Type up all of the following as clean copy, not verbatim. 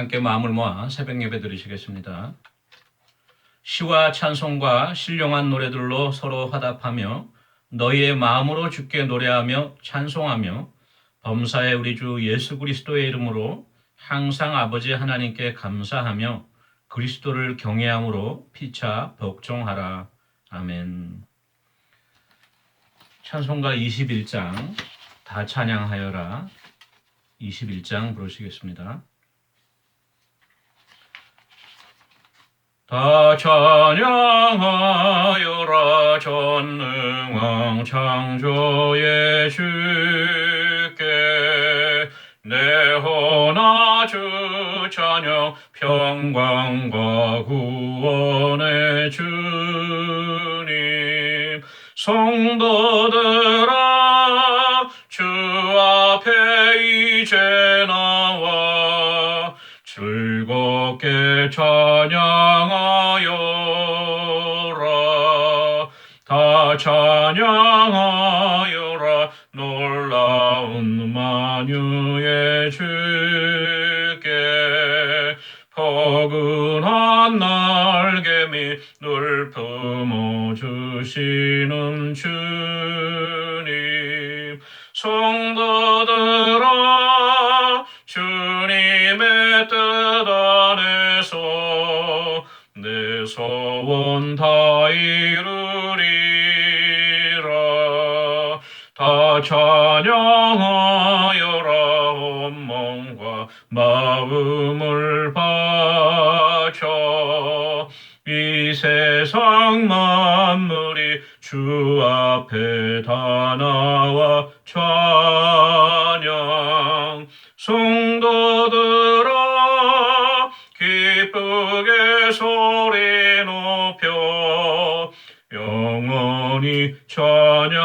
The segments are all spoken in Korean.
함께 마음을 모아 새벽 예배 드리시겠습니다. 시와 찬송과 신령한 노래들로 서로 화답하며 너희의 마음으로 주께 노래하며 찬송하며 범사의 우리 주 예수 그리스도의 이름으로 항상 아버지 하나님께 감사하며 그리스도를 경외함으로 피차 복종하라. 아멘. 찬송가 21장 다 찬양하여라. 21장 부르시겠습니다. 다 찬양하여라. 전능왕 창조의 주께 내 혼아 주 찬양 평강과 구원의 주님. 성도들아 주 앞에 이제 나와 즐겁게 찬양하여라. 다 찬양하여라. 놀라운 만유의 주께 포근한 날개 및 늘 품어주시는 주님. 성도들아 주님의 뜻 안에서 내 소원 다 이루리라. 다 찬양하여라. 온 몸과 마음을 바쳐 이 세상 만물이 주 앞에 다 나와 찬양. 성도들아 기쁘게 소리 높여 영원히 찬양하여라.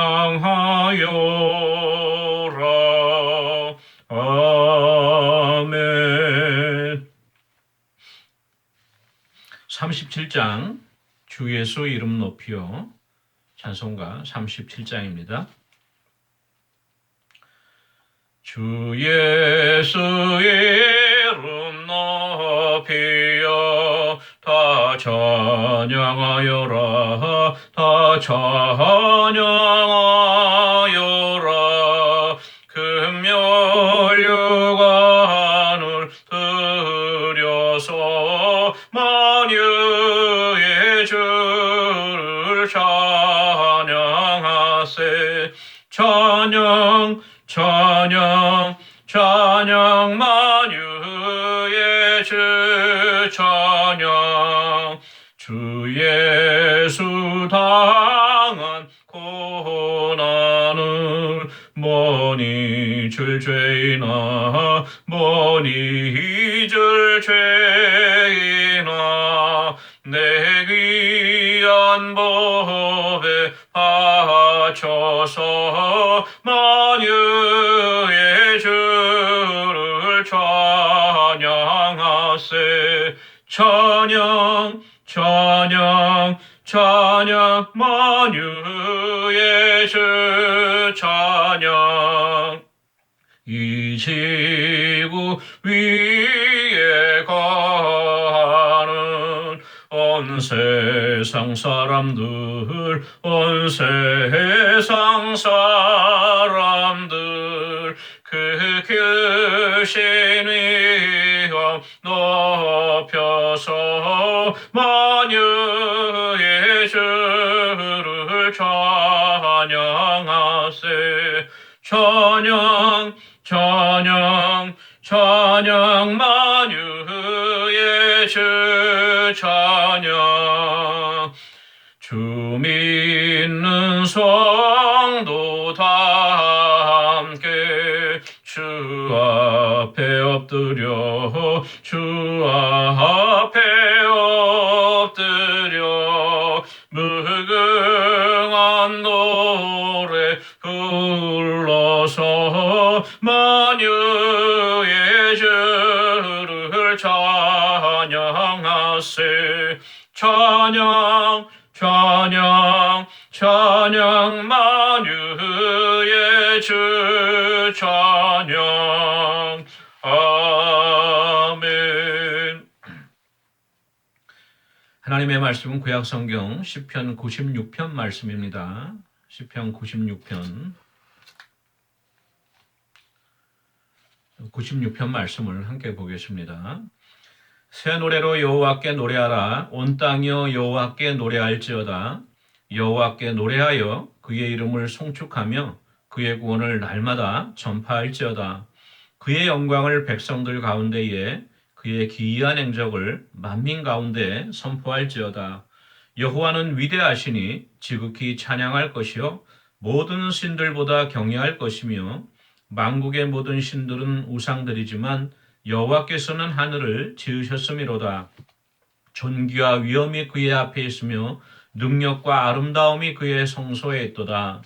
아멘. 37장 주 예수 이름 높이요. 찬송가 37장입니다. 주 예수 이름 높이여 다 찬양하여라. 다 찬양하여라. 금멸류가 하늘 들여서 만유의 주를 찬양하세. 찬양 찬양 찬양 만유의 주 찬양. 주 예수 당한 고난을 뭐니 줄 죄이나 뭐니 잊을 죄이나 내 귀한 법에 바쳐서 만유의 주를 찬양하세. 찬양 찬양 찬양 만유의 주 찬양. 이 지구 위에 가는 온 세상 사람들 온 세상 사람들 그 크신 위엄 높여서 만유의 주를 찬양하세. 찬양 찬양 찬양 만유의 주 찬양. 주 믿는 성도 다 함께 주 앞에 엎드려 주 앞에 엎드려 무궁한 노래 불러서 만유의 주를 찬양하세. 찬양 찬양 찬양 만유의 주 찬양. 아멘. 하나님의 말씀은 구약성경 시편 96편 말씀입니다. 시편 96편 말씀을 함께 보겠습니다. 새 노래로 여호와께 노래하라. 온 땅이여 여호와께 노래할지어다. 여호와께 노래하여 그의 이름을 송축하며 그의 구원을 날마다 전파할지어다. 그의 영광을 백성들 가운데에 그의 기이한 행적을 만민 가운데 선포할지어다. 여호와는 위대하시니 지극히 찬양할 것이요 모든 신들보다 경외할 것이며 만국의 모든 신들은 우상들이지만 여호와께서는 하늘을 지으셨음이로다. 존귀와 위엄이 그의 앞에 있으며 능력과 아름다움이 그의 성소에 있도다.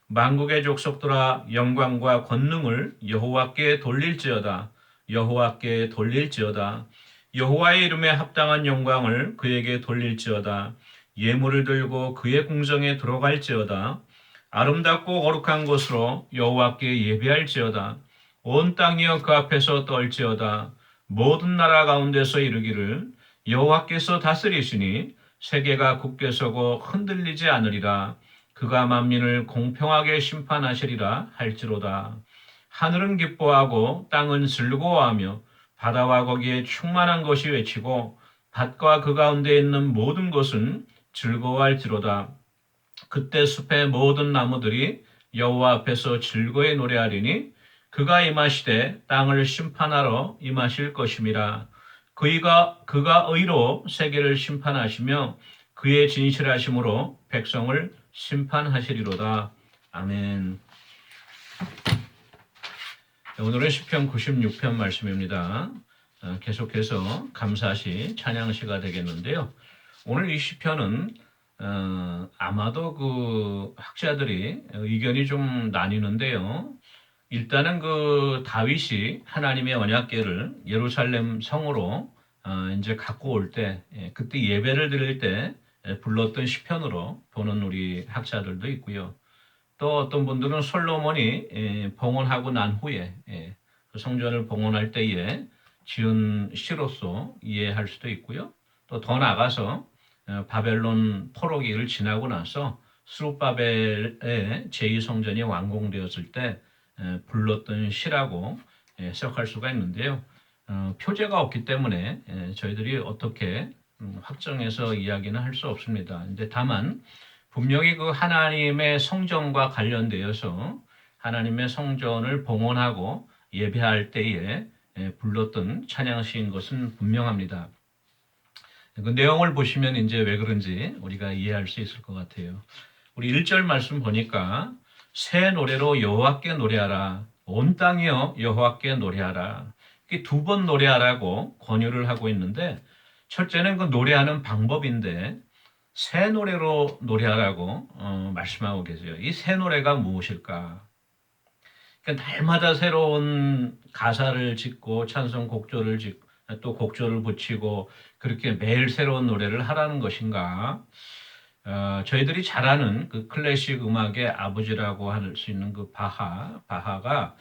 만국의 족속들아 영광과 권능을 여호와께 돌릴지어다. 여호와께 돌릴지어다. 여호와의 이름에 합당한 영광을 그에게 돌릴지어다. 예물을 들고 그의 궁정에 들어갈지어다. 아름답고 거룩한 곳으로 여호와께 예배할지어다. 온 땅이여 그 앞에서 떨지어다. 모든 나라 가운데서 이르기를 여호와께서 다스리시니 세계가 굳게 서고 흔들리지 않으리라. 그가 만민을 공평하게 심판하시리라 할지로다. 하늘은 기뻐하고 땅은 즐거워하며 바다와 거기에 충만한 것이 외치고 밭과 그 가운데 있는 모든 것은 즐거워할지로다. 그때 숲의 모든 나무들이 여호와 앞에서 즐거이 노래하리니 그가 임하시되 땅을 심판하러 임하실 것임이라. 그가 의로 세계를 심판하시며 그의 진실하심으로 백성을 심판하시리로다. 아멘. 오늘은 시편 96편 말씀입니다. 계속해서 감사시 찬양시가 되겠는데요. 오늘 이 시편은 아마도 그 학자들이 의견이 좀 나뉘는데요. 일단은 그 다윗이 하나님의 언약궤를 예루살렘 성으로 이제 갖고 올 때, 그때 예배를 드릴 때 불렀던 시편으로 보는 우리 학자들도 있고요. 또 어떤 분들은 솔로몬이 봉헌하고 난 후에 그 성전을 봉헌할 때에 지은 시로서 이해할 수도 있고요. 또 더 나가서 바벨론 포로기를 지나고 나서 스룹바벨의 제2성전이 완공되었을 때 불렀던 시라고 해석할 수가 있는데요. 표제가 없기 때문에 저희들이 어떻게 확정해서 이야기는 할 수 없습니다. 근데 다만 분명히 그 하나님의 성전과 관련되어서 하나님의 성전을 봉헌하고 예배할 때에 불렀던 찬양시인 것은 분명합니다. 그 내용을 보시면 이제 왜 그런지 우리가 이해할 수 있을 것 같아요. 우리 1절 말씀 보니까 새 노래로 여호와께 노래하라. 온 땅이여 여호와께 노래하라. 이게 2번 노래하라고 권유를 하고 있는데 첫째는 그 노래하는 방법인데 새 노래로 노래하라고 말씀하고 계세요. 이 새 노래가 무엇일까? 그러니까 날마다 새로운 가사를 짓고 찬송 곡조를 짓고 또 곡조를 붙이고 그렇게 매일 새로운 노래를 하라는 것인가? 저희들이 잘 아는 그 클래식 음악의 아버지라고 할 수 있는 그 바하가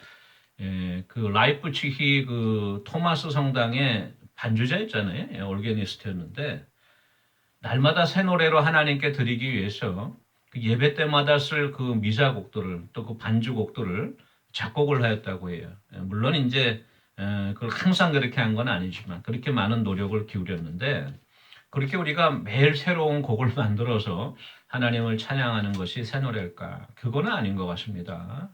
그 라이프치히 그 토마스 성당의 반주자였잖아요. 올게니스트였는데 날마다 새 노래로 하나님께 드리기 위해서 그 예배 때마다 쓸 그 미사곡들을 또 그 반주곡들을 작곡을 하였다고 해요. 물론 이제 그걸 항상 그렇게 한 건 아니지만 그렇게 많은 노력을 기울였는데 그렇게 우리가 매일 새로운 곡을 만들어서 하나님을 찬양하는 것이 새 노래일까? 그거는 아닌 것 같습니다.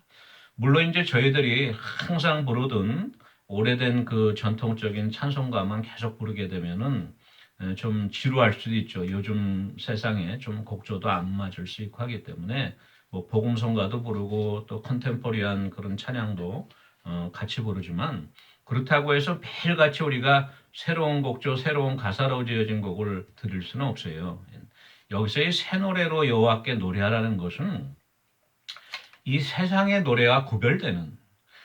물론 이제 저희들이 항상 부르던 오래된 그 전통적인 찬송가만 계속 부르게 되면은 좀 지루할 수도 있죠. 요즘 세상에 좀 곡조도 안 맞을 수 있고 하기 때문에 뭐 복음성가도 부르고 또 컨템포리한 그런 찬양도 같이 부르지만 그렇다고 해서 매일같이 우리가 새로운 곡조, 새로운 가사로 지어진 곡을 들을 수는 없어요. 여기서 이 새 노래로 여호와께 노래하라는 것은 이 세상의 노래와 구별되는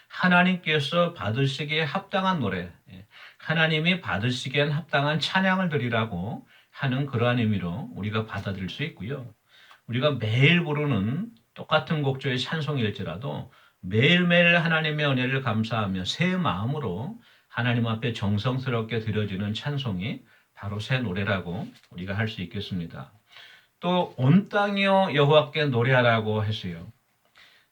하나님께서 받으시기에 합당한 노래, 하나님이 받으시기엔 합당한 찬양을 드리라고 하는 그러한 의미로 우리가 받아들일 수 있고요. 우리가 매일 부르는 똑같은 곡조의 찬송일지라도 매일매일 하나님의 은혜를 감사하며 새 마음으로 하나님 앞에 정성스럽게 드려지는 찬송이 바로 새 노래라고 우리가 할 수 있겠습니다. 또 온 땅이여 여호와께 노래하라고 했어요.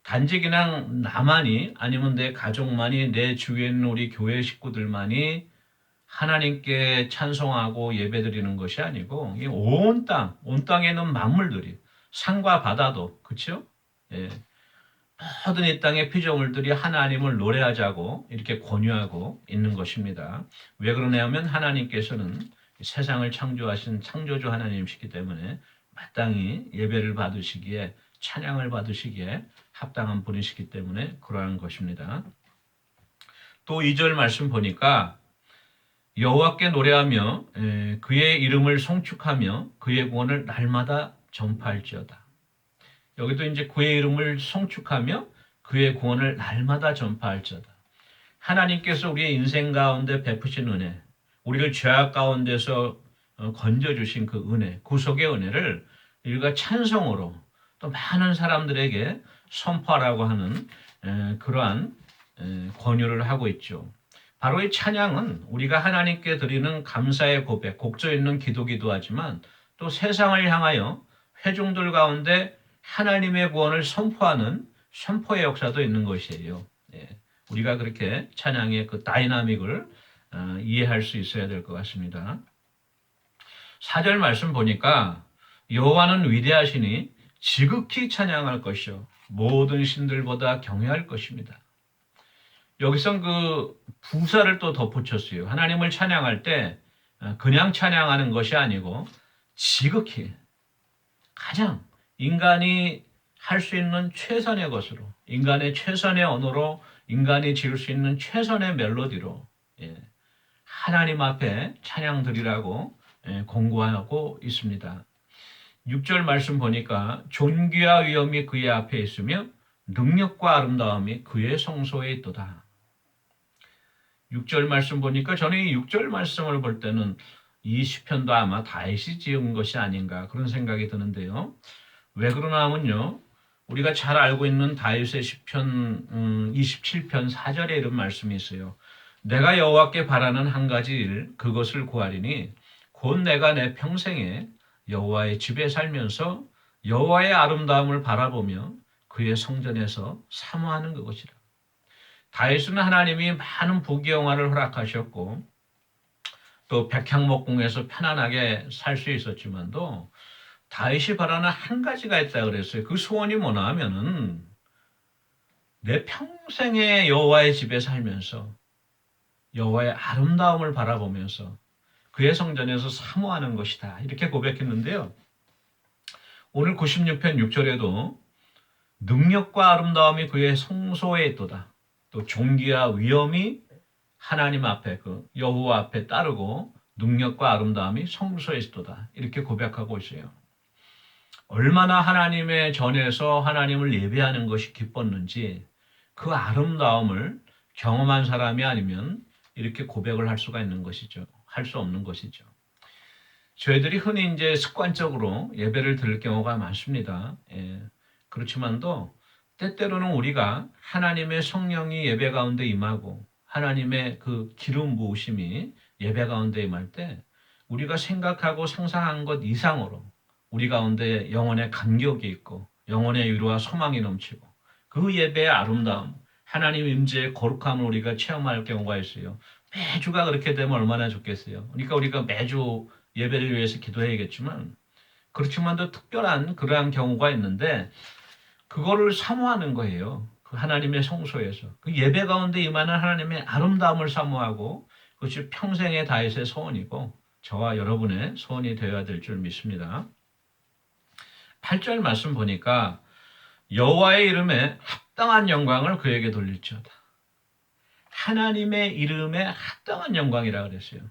단지 그냥 나만이 아니면 내 가족만이 내 주위에 있는 우리 교회 식구들만이 하나님께 찬송하고 예배드리는 것이 아니고 온 땅, 온 땅에 있는 만물들이 산과 바다도 그렇죠? 예. 모든 이 땅의 피조물들이 하나님을 노래하자고 이렇게 권유하고 있는 것입니다. 왜 그러냐면 하나님께서는 세상을 창조하신 창조주 하나님이시기 때문에 마땅히 예배를 받으시기에 찬양을 받으시기에 합당한 분이시기 때문에 그러한 것입니다. 또 2절 말씀 보니까 여호와께 노래하며 그의 이름을 송축하며 그의 구원을 날마다 전파할지어다. 여기도 이제 그의 이름을 송축하며 그의 구원을 날마다 전파할지어다. 하나님께서 우리의 인생 가운데 베푸신 은혜, 우리를 죄악 가운데서 건져주신 그 은혜, 구속의 은혜를 우리가 찬송으로 또 많은 사람들에게 선포하라고 하는 그러한 권유를 하고 있죠. 바로 이 찬양은 우리가 하나님께 드리는 감사의 고백, 곡조 있는 기도기도 하지만 또 세상을 향하여 회중들 가운데 하나님의 구원을 선포하는 선포의 역사도 있는 것이에요. 우리가 그렇게 찬양의 그 다이나믹을 이해할 수 있어야 될 것 같습니다. 4절 말씀 보니까 여호와는 위대하시니 지극히 찬양할 것이요 모든 신들보다 경외할 것입니다. 여기선 그 부사를 또 덧붙였어요. 하나님을 찬양할 때 그냥 찬양하는 것이 아니고 지극히 가장 인간이 할 수 있는 최선의 것으로 인간의 최선의 언어로 인간이 지을 수 있는 최선의 멜로디로 하나님 앞에 찬양 드리라고 공고하고 있습니다. 6절 말씀 보니까 존귀와 위엄이 그의 앞에 있으며 능력과 아름다움이 그의 성소에 있도다. 6절 말씀 보니까 저는 이 6절 말씀을 볼 때는 이 시편도 아마 다윗이 지은 것이 아닌가 그런 생각이 드는데요. 왜 그러나 하면요. 우리가 잘 알고 있는 다윗의 시편 27편 4절에 이런 말씀이 있어요. 내가 여호와께 바라는 한 가지 일 그것을 구하리니 곧 내가 내 평생에 여호와의 집에 살면서 여호와의 아름다움을 바라보며 그의 성전에서 사모하는 그것이라. 다윗은 하나님이 많은 부귀영화를 허락하셨고 또 백향목궁에서 편안하게 살 수 있었지만도 다윗이 바라는 한 가지가 있다 그랬어요. 그 소원이 뭐냐 하면은 내 평생에 여호와의 집에 살면서 여호와의 아름다움을 바라보면서 그의 성전에서 사모하는 것이다. 이렇게 고백했는데요. 오늘 96편 6절에도 능력과 아름다움이 그의 성소에 있도다. 또 존귀와 위엄이 하나님 앞에 그 여호와 앞에 따르고 능력과 아름다움이 성소에 있도다. 이렇게 고백하고 있어요. 얼마나 하나님의 전에서 하나님을 예배하는 것이 기뻤는지 그 아름다움을 경험한 사람이 아니면 이렇게 고백을 할 수가 있는 것이죠. 할 수 없는 것이죠. 저희들이 흔히 이제 습관적으로 예배를 드릴 경우가 많습니다. 그렇지만도 때때로는 우리가 하나님의 성령이 예배 가운데 임하고 하나님의 그 기름 부으심이 예배 가운데 임할 때 우리가 생각하고 상상한 것 이상으로 우리 가운데 영혼의 감격이 있고 영혼의 위로와 소망이 넘치고 그 예배의 아름다움, 하나님 임재의 거룩함을 우리가 체험할 경우가 있어요. 매주가 그렇게 되면 얼마나 좋겠어요. 그러니까 우리가 매주 예배를 위해서 기도해야겠지만 그렇지만도 특별한 그러한 경우가 있는데 그거를 사모하는 거예요. 그 하나님의 성소에서 그 예배 가운데 임하는 하나님의 아름다움을 사모하고 그것이 평생의 다윗의 소원이고 저와 여러분의 소원이 되어야 될 줄 믿습니다. 8절 말씀 보니까 여호와의 이름에 합당한 영광을 그에게 돌릴지어다. 하나님의 이름에 합당한 영광이라 그랬어요.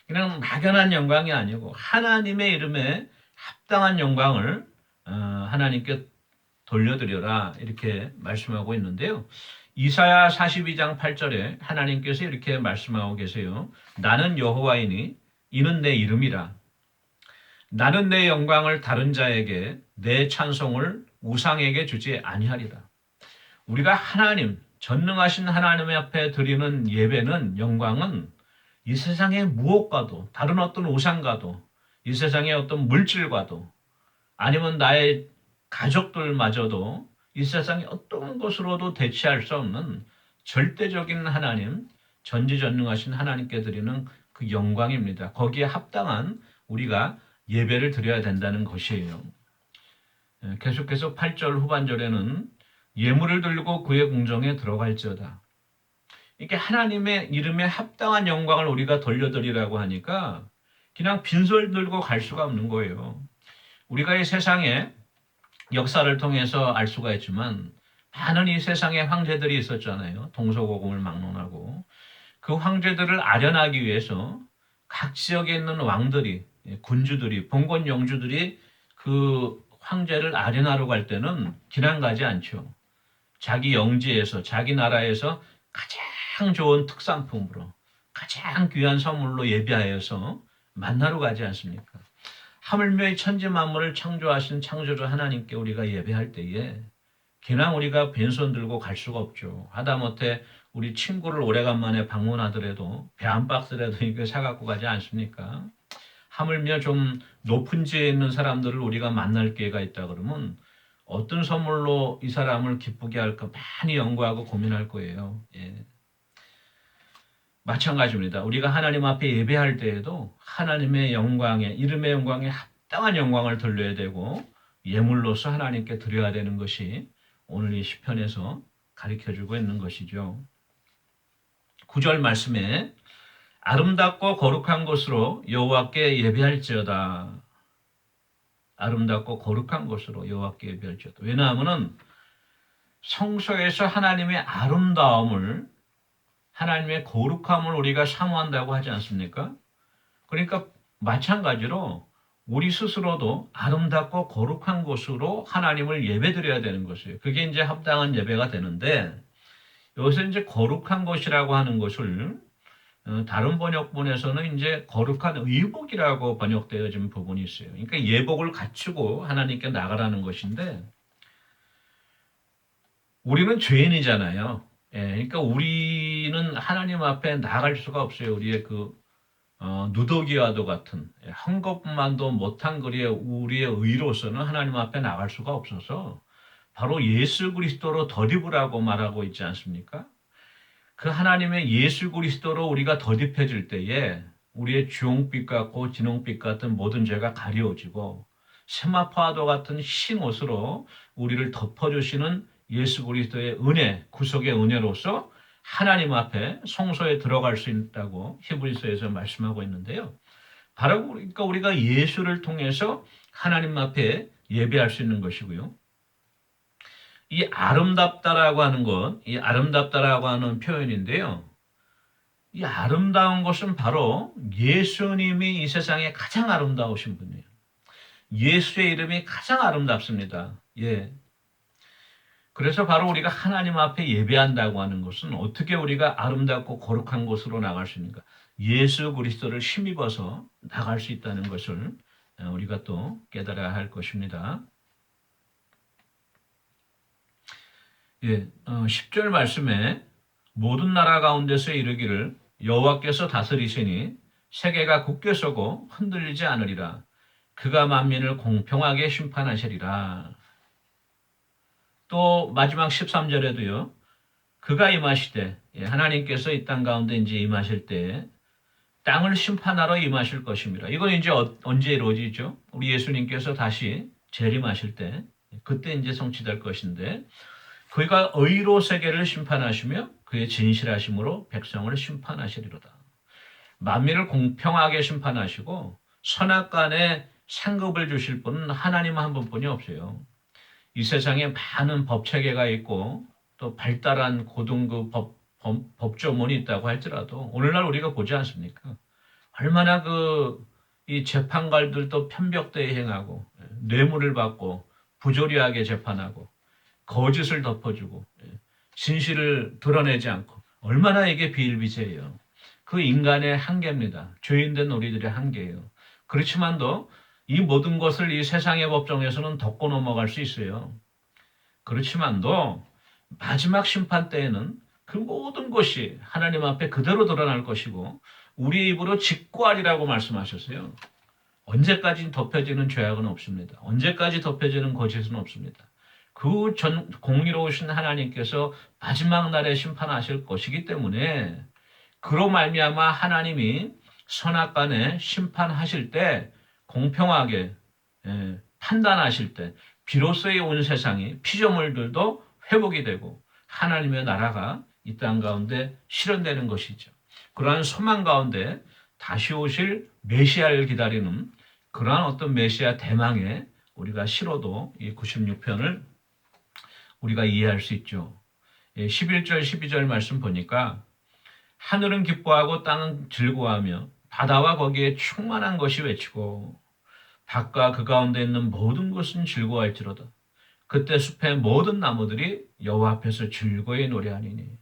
그냥 막연한 영광이 아니고 하나님의 이름에 합당한 영광을 하나님께 돌려드려라 이렇게 말씀하고 있는데요. 이사야 42장 8절에 하나님께서 이렇게 말씀하고 계세요. 나는 여호와이니 이는 내 이름이라. 나는 내 영광을 다른 자에게 내 찬송을 우상에게 주지 아니하리라. 우리가 하나님 전능하신 하나님 앞에 드리는 예배는 영광은 이 세상의 무엇과도, 다른 어떤 우상과도, 이 세상의 어떤 물질과도, 아니면 나의 가족들마저도 이 세상의 어떤 것으로도 대체할 수 없는 절대적인 하나님, 전지전능하신 하나님께 드리는 그 영광입니다. 거기에 합당한 우리가 예배를 드려야 된다는 것이에요. 계속해서 8절 후반절에는 예물을 들고 그의 궁정에 들어갈지어다. 이게 하나님의 이름에 합당한 영광을 우리가 돌려드리라고 하니까 그냥 빈손 들고 갈 수가 없는 거예요. 우리가 이 세상에 역사를 통해서 알 수가 있지만 많은 이 세상에 황제들이 있었잖아요. 동서고금을 막론하고 그 황제들을 아련하기 위해서 각 지역에 있는 왕들이, 군주들이, 봉건 영주들이 그 황제를 아련하러 갈 때는 기랑 가지 않죠. 자기 영지에서, 자기 나라에서 가장 좋은 특산품으로, 가장 귀한 선물로 예비하여서 만나러 가지 않습니까? 하물며 이 천지 만물을 창조하신 창조주 하나님께 우리가 예배할 때에 그냥 우리가 빈손 들고 갈 수가 없죠. 하다못해 우리 친구를 오래간만에 방문하더라도 배 한 박스라도 이거 사갖고 가지 않습니까? 하물며 좀 높은 지에 있는 사람들을 우리가 만날 기회가 있다 그러면 어떤 선물로 이 사람을 기쁘게 할까 많이 연구하고 고민할 거예요. 예. 마찬가지입니다. 우리가 하나님 앞에 예배할 때에도 하나님의 영광에, 이름의 영광에 합당한 영광을 돌려야 되고 예물로서 하나님께 드려야 되는 것이 오늘 이 시편에서 가르쳐주고 있는 것이죠. 9절 말씀에 아름답고 거룩한 곳으로 여호와께 예배할지어다. 아름답고 거룩한 곳으로 여호와께 예배할지어다. 왜냐하면 성소에서 하나님의 아름다움을, 하나님의 거룩함을 우리가 사모한다고 하지 않습니까? 그러니까 마찬가지로 우리 스스로도 아름답고 거룩한 곳으로 하나님을 예배드려야 되는 것이에요. 그게 이제 합당한 예배가 되는데 여기서 이제 거룩한 곳이라고 하는 것을 다른 번역본에서는 이제 거룩한 의복이라고 번역되어진 부분이 있어요. 그러니까 예복을 갖추고 하나님께 나가라는 것인데 우리는 죄인이잖아요. 예, 그러니까 우리는 하나님 앞에 나갈 수가 없어요. 우리의 그 누더기와도 같은 한 것만도 못한 우리의 의로서는 하나님 앞에 나갈 수가 없어서 바로 예수 그리스도로 덧입으라고 말하고 있지 않습니까? 그 하나님의 예수 그리스도로 우리가 덧입혀질 때에 우리의 주홍빛 같고 진홍빛 같은 모든 죄가 가려워지고 세마포화도 같은 흰 옷으로 우리를 덮어주시는 예수 그리스도의 은혜, 구속의 은혜로서 하나님 앞에 성소에 들어갈 수 있다고 히브리서에서 말씀하고 있는데요. 바로 그러니까 우리가 예수를 통해서 하나님 앞에 예배할 수 있는 것이고요. 이 아름답다라고 하는 것, 이 아름답다라고 하는 표현인데요. 이 아름다운 것은 바로 예수님이 이 세상에 가장 아름다우신 분이에요. 예수의 이름이 가장 아름답습니다. 예. 그래서 바로 우리가 하나님 앞에 예배한다고 하는 것은 어떻게 우리가 아름답고 거룩한 곳으로 나갈 수 있는가? 예수 그리스도를 힘입어서 나갈 수 있다는 것을 우리가 또 깨달아야 할 것입니다. 예, 10절 말씀에 모든 나라 가운데서 이르기를 여호와께서 다스리시니 세계가 굳게 서고 흔들리지 않으리라. 그가 만민을 공평하게 심판하시리라. 또 마지막 13절에도요. 그가 임하시되 하나님께서 이 땅 가운데 이제 임하실 때 땅을 심판하러 임하실 것입니다. 이건 이제 언제 이루어지죠? 우리 예수님께서 다시 재림하실 때 그때 이제 성취될 것인데 그가 의로 세계를 심판하시며 그의 진실하심으로 백성을 심판하시리로다. 만민을 공평하게 심판하시고 선악간에 상급을 주실 분은 하나님 한 분뿐이 없어요. 이 세상에 많은 법체계가 있고 또 발달한 고등급 법조문이 있다고 할지라도 오늘날 우리가 보지 않습니까? 얼마나 이 재판관들도 편벽대에 행하고 뇌물을 받고 부조리하게 재판하고 거짓을 덮어주고 진실을 드러내지 않고 얼마나 이게 비일비재해요. 그 인간의 한계입니다. 죄인된 우리들의 한계예요. 그렇지만도 이 모든 것을 이 세상의 법정에서는 덮고 넘어갈 수 있어요. 그렇지만도 마지막 심판 때에는 그 모든 것이 하나님 앞에 그대로 드러날 것이고 우리 입으로 직구하리라고 말씀하셨어요. 언제까지 덮여지는 죄악은 없습니다. 언제까지 덮여지는 거짓은 없습니다. 그 공의로우신 하나님께서 마지막 날에 심판하실 것이기 때문에 그로 말미암아 하나님이 선악간에 심판하실 때 공평하게 판단하실 때 비로소 온 세상이 피조물들도 회복이 되고 하나님의 나라가 이 땅 가운데 실현되는 것이죠. 그러한 소망 가운데 다시 오실 메시아를 기다리는 그러한 어떤 메시아 대망에 우리가 실어도 이 96편을 우리가 이해할 수 있죠. 11절, 12절 말씀 보니까 하늘은 기뻐하고 땅은 즐거워하며 바다와 거기에 충만한 것이 외치고 밭과 그 가운데 있는 모든 것은 즐거워할지로다. 그때 숲의 모든 나무들이 여호와 앞에서 즐거이 노래하니니.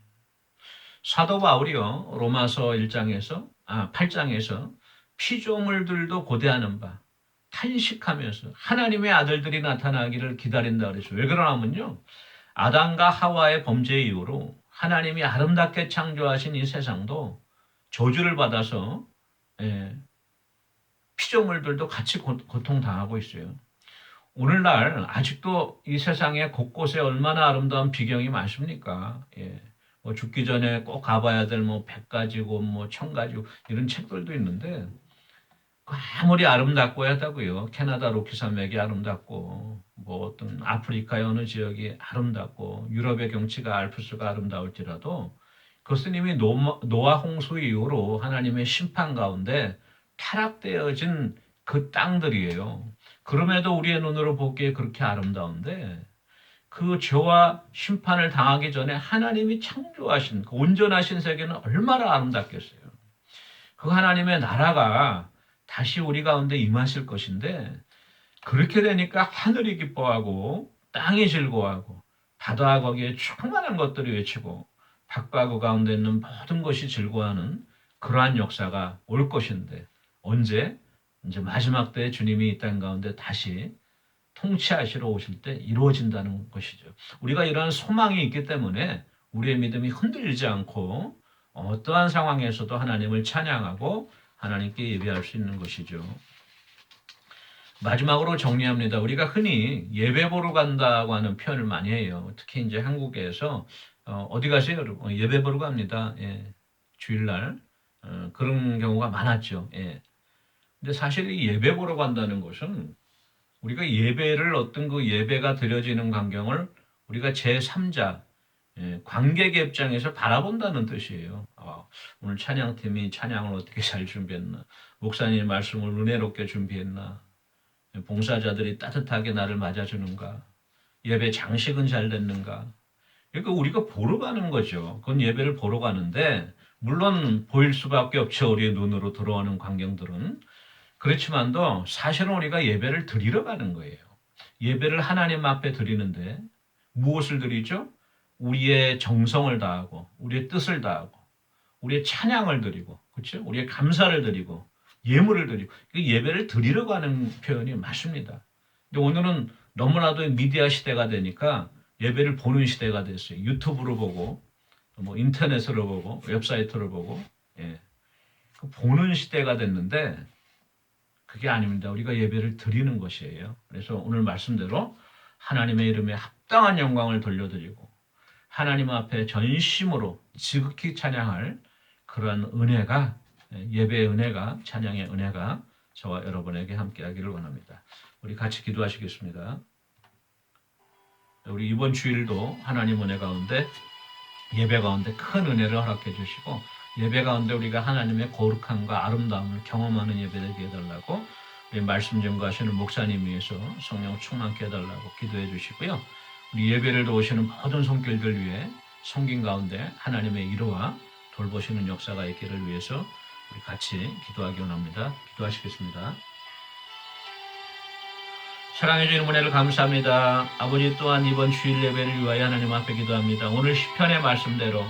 사도 바울이요 로마서 8장에서 피조물들도 고대하는 바 탄식하면서 하나님의 아들들이 나타나기를 기다린다 그랬죠. 왜 그러냐면요. 아담과 하와의 범죄 이후로 하나님이 아름답게 창조하신 이 세상도 저주를 받아서 피조물들도 같이 고통당하고 있어요. 오늘날 아직도 이 세상에 곳곳에 얼마나 아름다운 비경이 많습니까? 뭐 죽기 전에 꼭 가봐야 될 뭐 100가지고 뭐 1000가지고 이런 책들도 있는데 아무리 아름답고 하다고요. 캐나다 로키산맥이 아름답고 뭐 어떤 아프리카의 어느 지역이 아름답고 유럽의 경치가 알프스가 아름다울지라도 그것은 이미 노아 홍수 이후로 하나님의 심판 가운데 타락되어진 그 땅들이에요. 그럼에도 우리의 눈으로 보기에 그렇게 아름다운데 그 죄와 심판을 당하기 전에 하나님이 창조하신 그 온전하신 세계는 얼마나 아름답겠어요. 그 하나님의 나라가 다시 우리 가운데 임하실 것인데 그렇게 되니까 하늘이 기뻐하고 땅이 즐거워하고 바다와 거기에 충만한 것들이 외치고 밭과 그 가운데 있는 모든 것이 즐거워하는 그러한 역사가 올 것인데 언제? 이제 마지막 때 주님이 이 땅 가운데 다시 통치하시러 오실 때 이루어진다는 것이죠. 우리가 이러한 소망이 있기 때문에 우리의 믿음이 흔들리지 않고 어떠한 상황에서도 하나님을 찬양하고 하나님께 예배할 수 있는 것이죠. 마지막으로 정리합니다. 우리가 흔히 예배 보러 간다고 하는 표현을 많이 해요. 특히 이제 한국에서 어디 가세요? 예배 보러 갑니다. 주일날 그런 경우가 많았죠. 근데 사실 이 예배 보러 간다는 것은 우리가 예배를 어떤 그 예배가 드려지는 광경을 우리가 제3자 관객의 입장에서 바라본다는 뜻이에요. 오늘 찬양팀이 찬양을 어떻게 잘 준비했나, 목사님 말씀을 은혜롭게 준비했나, 봉사자들이 따뜻하게 나를 맞아주는가, 예배 장식은 잘 됐는가. 그러니까 우리가 보러 가는 거죠. 그건 예배를 보러 가는데 물론 보일 수밖에 없죠. 우리의 눈으로 들어오는 광경들은. 그렇지만도 사실은 우리가 예배를 드리러 가는 거예요. 예배를 하나님 앞에 드리는데 무엇을 드리죠? 우리의 정성을 다하고 우리의 뜻을 다하고 우리의 찬양을 드리고 그렇죠? 우리의 감사를 드리고 예물을 드리고 예배를 드리러 가는 표현이 맞습니다. 근데 오늘은 너무나도 미디어 시대가 되니까 예배를 보는 시대가 됐어요. 유튜브로 보고 뭐 인터넷으로 보고 웹사이트를 보고 보는 시대가 됐는데 그게 아닙니다. 우리가 예배를 드리는 것이에요. 그래서 오늘 말씀대로 하나님의 이름에 합당한 영광을 돌려드리고 하나님 앞에 전심으로 지극히 찬양할 그러한 은혜가 예배의 은혜가 찬양의 은혜가 저와 여러분에게 함께하기를 원합니다. 우리 같이 기도하시겠습니다. 우리 이번 주일도 하나님 은혜 가운데 예배 가운데 큰 은혜를 허락해 주시고 예배 가운데 우리가 하나님의 거룩함과 아름다움을 경험하는 예배 되게 해달라고 우리 말씀 전가하시는 목사님 위해서 성령 충만케 해달라고 기도해 주시고요. 우리 예배를 도우시는 모든 손길들 위해 성긴 가운데 하나님의 일호와 돌보시는 역사가 있기를 위해서 우리 같이 기도하기 원합니다. 기도하시겠습니다. 사랑해 주시는 은혜를 감사합니다. 아버지 또한 이번 주일 예배를 위하여 하나님 앞에 기도합니다. 오늘 시편의 말씀대로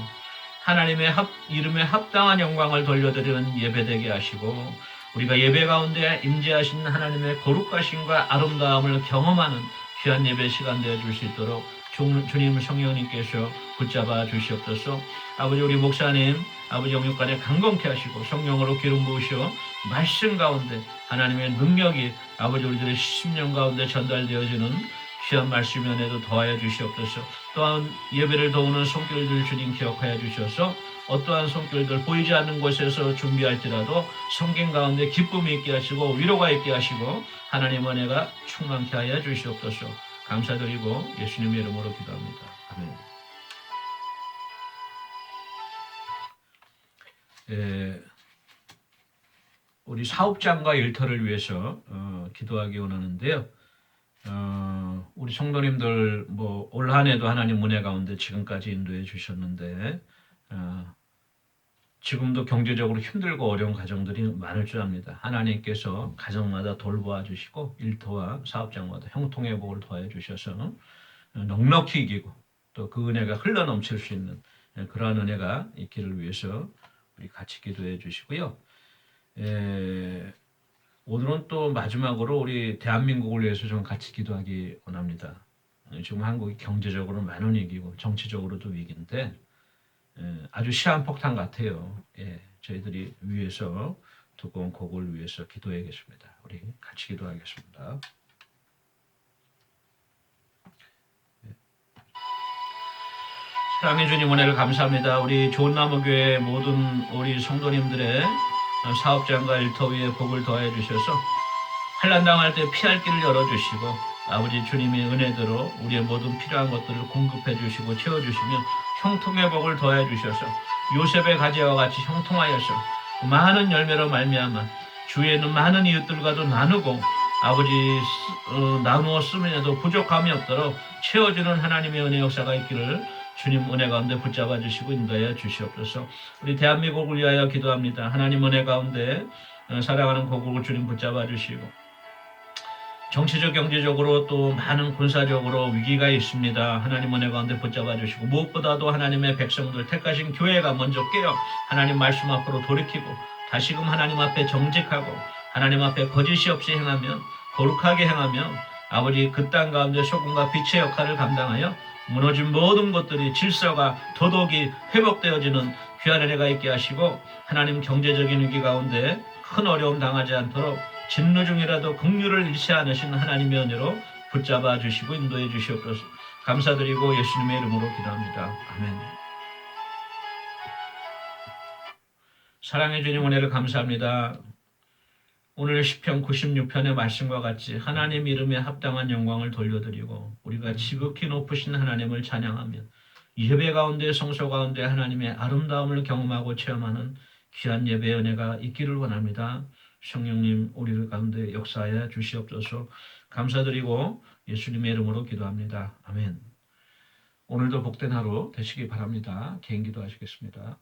하나님의 이름에 합당한 영광을 돌려드리는 예배되게 하시고 우리가 예배 가운데 임재하신 하나님의 거룩하심과 아름다움을 경험하는 귀한 예배 시간 되어줄 수 있도록 주님 성령님께서 붙잡아 주시옵소서. 아버지 우리 목사님 아버지 영육간에 강건케 하시고 성령으로 기름 부으시어 말씀 가운데 하나님의 능력이 아버지 우리들의 심령 가운데 전달되어지는 귀한 말씀 연에도 더하여 주시옵소서. 또한 예배를 도우는 손길들 주님 기억하여 주셔서 어떠한 손길들 보이지 않는 곳에서 준비할지라도 성경 가운데 기쁨이 있게 하시고 위로가 있게 하시고 하나님 은혜가 충만케 하여 주시옵소서. 감사드리고 예수님의 이름으로 기도합니다. 아멘. 우리 사업장과 일터를 위해서 기도하기 원하는데요. 우리 성도님들 올 한 해도 하나님 은혜 가운데 지금까지 인도해 주셨는데 지금도 경제적으로 힘들고 어려운 가정들이 많을 줄 압니다. 하나님께서 가정마다 돌보아 주시고 일터와 사업장마다 형통의 복을 더해 주셔서 넉넉히 이기고 또 그 은혜가 흘러넘칠 수 있는 그러한 은혜가 있기를 위해서 우리 같이 기도해 주시고요. 오늘은 또 마지막으로 우리 대한민국을 위해서 좀 같이 기도하기 원합니다. 지금 한국이 경제적으로 많은 위기고 정치적으로도 위기인데 아주 시한폭탄 같아요. 저희들이 위해서 두꺼운 곡을 위해서 기도해야겠습니다. 우리 같이 기도하겠습니다. 사랑해 주님 은혜를 감사합니다. 우리 좋은나무교회 모든 우리 성도님들의 사업장과 일터 위에 복을 더해 주셔서 환난 당할 때 피할 길을 열어주시고 아버지 주님의 은혜대로 우리의 모든 필요한 것들을 공급해 주시고 채워주시며 형통의 복을 더해 주셔서 요셉의 가지와 같이 형통하여서 많은 열매로 말미암아 주위에 있는 많은 이웃들과도 나누고 아버지 나누어 쓰면에도 부족함이 없도록 채워주는 하나님의 은혜 역사가 있기를 주님 은혜 가운데 붙잡아 주시고 인도하여 주시옵소서. 우리 대한민국을 위하여 기도합니다. 하나님 은혜 가운데 사랑하는 고국을 주님 붙잡아 주시고 정치적 경제적으로 또 많은 군사적으로 위기가 있습니다. 하나님 은혜 가운데 붙잡아 주시고 무엇보다도 하나님의 백성들 택하신 교회가 먼저 깨어 하나님 말씀 앞으로 돌이키고 다시금 하나님 앞에 정직하고 하나님 앞에 거짓이 없이 행하며 거룩하게 행하며 아버지 그 땅 가운데 소금과 빛의 역할을 감당하여 무너진 모든 것들이 질서가 더더욱이 회복되어지는 귀한 은혜가 있게 하시고 하나님 경제적인 위기 가운데 큰 어려움 당하지 않도록 진노 중이라도 긍휼을 잃지 않으신 하나님의 은혜로 붙잡아 주시고 인도해 주시옵소서. 감사드리고 예수님의 이름으로 기도합니다. 아멘. 사랑해 주님 은혜를 감사합니다. 오늘 시편 96편의 말씀과 같이 하나님 이름에 합당한 영광을 돌려드리고 우리가 지극히 높으신 하나님을 찬양하며 예배 가운데 성소 가운데 하나님의 아름다움을 경험하고 체험하는 귀한 예배 은혜가 있기를 원합니다. 성령님 우리 가운데 역사하여 주시옵소서. 감사드리고 예수님의 이름으로 기도합니다. 아멘. 오늘도 복된 하루 되시기 바랍니다. 개인 기도하시겠습니다.